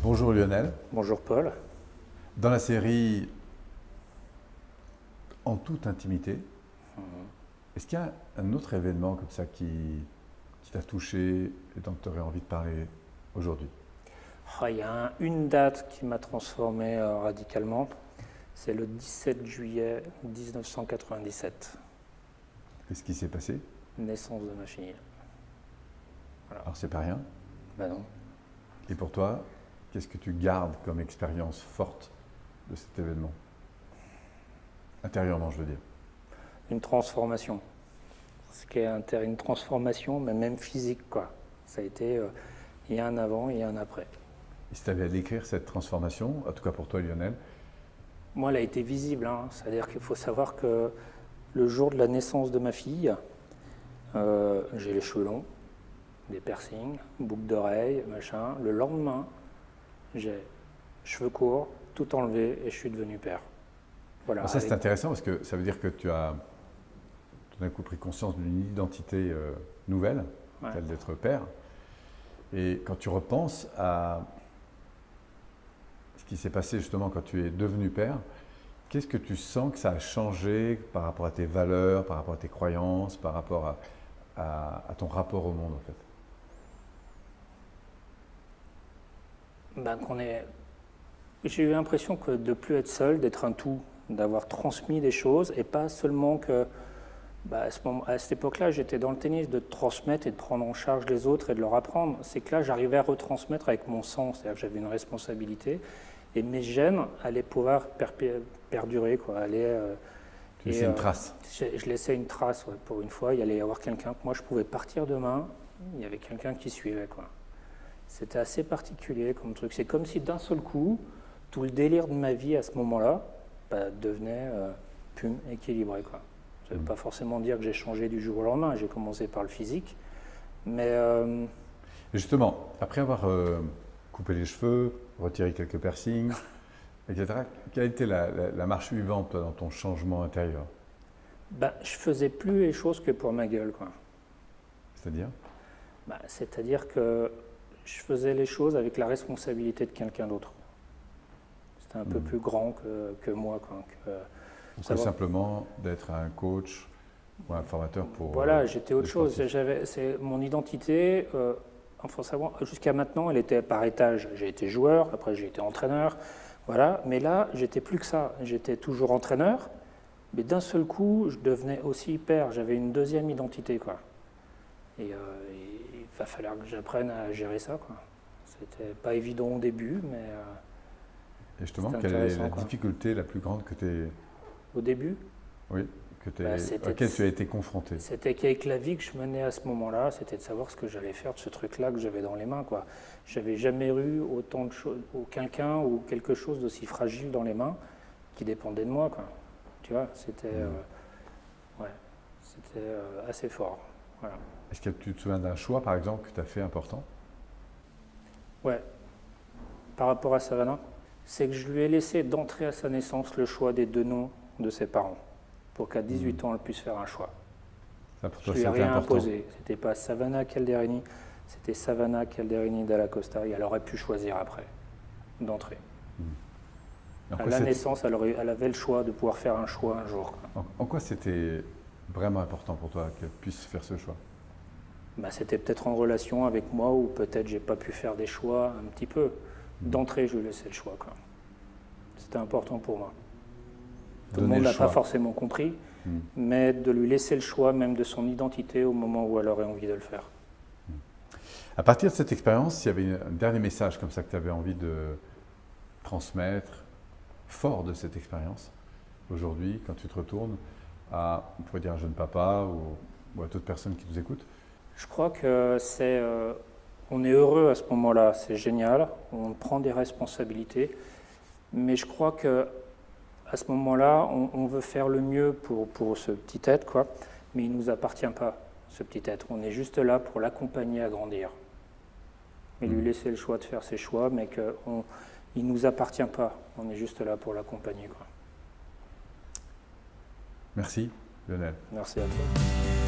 Bonjour Lionel. Bonjour Paul. Dans la série En toute intimité, est-ce qu'il y a un autre événement comme ça qui t'a touché et dont tu aurais envie de parler aujourd'hui? Il y a une date qui m'a transformé radicalement, c'est le 17 juillet 1997, Qu'est-ce qui s'est passé? naissance de ma fille. Alors c'est pas rien. Ben non. Et pour toi, qu'est-ce que tu gardes comme expérience forte de cet événement? Intérieurement, je veux dire. Une transformation. Ce qui est une transformation, mais même physique, quoi. Ça a été, il y a un avant et un après. Et si tu avais à décrire cette transformation, en tout cas pour toi Lionel, Moi, elle a été visible, hein. C'est-à-dire qu'il faut savoir que le jour de la naissance de ma fille, j'ai les cheveux longs, des piercings, boucles d'oreilles, machin. Le lendemain, j'ai cheveux courts, tout enlevé et je suis devenu père. Voilà. alors ça c'est intéressant parce que ça veut dire que tu as tout d'un coup pris conscience d'une identité nouvelle, Ouais. celle d'être père. Et quand tu repenses à ce qui s'est passé justement quand tu es devenu père, qu'est-ce que tu sens que ça a changé par rapport à tes valeurs, par rapport à tes croyances, par rapport à ton rapport au monde en fait? Ben, j'ai eu l'impression que de plus être seul, d'être un tout, d'avoir transmis des choses et pas seulement que à cette époque-là, j'étais dans le tennis de transmettre et de prendre en charge les autres et de leur apprendre. C'est que là, j'arrivais à retransmettre avec mon sang, c'est-à-dire que j'avais une responsabilité et mes gènes allaient pouvoir perdurer, quoi. Tu laissais une trace. Je laissais une trace, ouais. Pour une fois, il y allait y avoir quelqu'un que moi je pouvais partir demain, il y avait quelqu'un qui suivait, quoi. C'était assez particulier comme truc. C'est comme si d'un seul coup, tout le délire de ma vie à ce moment-là devenait équilibré, quoi. Ça ne veut pas forcément dire que j'ai changé du jour au lendemain. J'ai commencé par le physique. Mais Et justement, après avoir coupé les cheveux, retiré quelques piercings, etc., quelle a été la marche suivante toi, dans ton changement intérieur? je faisais plus les choses que pour ma gueule, quoi. C'est-à-dire? C'est-à-dire que je faisais les choses avec la responsabilité de quelqu'un d'autre. C'était un peu plus grand que moi, quoi. Ou simplement d'être un coach ou un formateur pour... Voilà, j'étais autre les chose. sportifs. Mon identité, faut savoir, jusqu'à maintenant, elle était par étage. J'ai été joueur, après j'ai été entraîneur, voilà. Mais là, j'étais plus que ça. J'étais toujours entraîneur, mais d'un seul coup, je devenais aussi père. J'avais une deuxième identité, quoi. Et il va falloir que j'apprenne à gérer ça, quoi. C'était pas évident au début, mais Et justement, c'était quelle est intéressant, la quoi. difficulté la plus grande que tu Au début, à laquelle tu as été confronté? c'était qu'avec la vie que je menais à ce moment-là, c'était de savoir ce que j'allais faire de ce truc-là que j'avais dans les mains, quoi. J'avais jamais eu autant de choses, ou quelqu'un ou quelque chose d'aussi fragile dans les mains qui dépendait de moi, quoi. Tu vois, c'était assez fort. Voilà. Est-ce que tu te souviens d'un choix, par exemple, que tu as fait important? Ouais. Par rapport à Savannah, c'est que je lui ai laissé d'entrée à sa naissance le choix des deux noms de ses parents, pour qu'à 18 ans, elle puisse faire un choix. Ça, pour Je toi, lui ai c'était rien important. imposé. C'était pas Savannah Calderini, c'était Savannah Calderini Dalla Costa. Et elle aurait pu choisir après, d'entrée. En À quoi la c'était- naissance, elle avait le choix de pouvoir faire un choix un jour, quoi. en quoi c'était vraiment important pour toi qu'elle puisse faire ce choix? C'était peut-être en relation avec moi ou peut-être j'ai pas pu faire des choix un petit peu. D'entrée, je lui laissais le choix, quoi. C'était important pour moi. Tout le Donner monde le n'a pas choix. forcément compris, mais de lui laisser le choix même de son identité au moment où elle aurait envie de le faire. À partir de cette expérience, il y avait un dernier message comme ça que tu avais envie de transmettre, fort de cette expérience, aujourd'hui, quand tu te retournes à, on pourrait dire, un jeune papa ou à toute personne qui nous écoute? Je crois que on est heureux à ce moment-là, c'est génial, on prend des responsabilités, mais je crois que à ce moment-là, on veut faire le mieux pour ce petit être, quoi, mais il ne nous appartient pas, ce petit être. On est juste là pour l'accompagner à grandir. Et lui laisser le choix de faire ses choix, mais il ne nous appartient pas. On est juste là pour l'accompagner, quoi. Merci, Lionel. Merci à toi.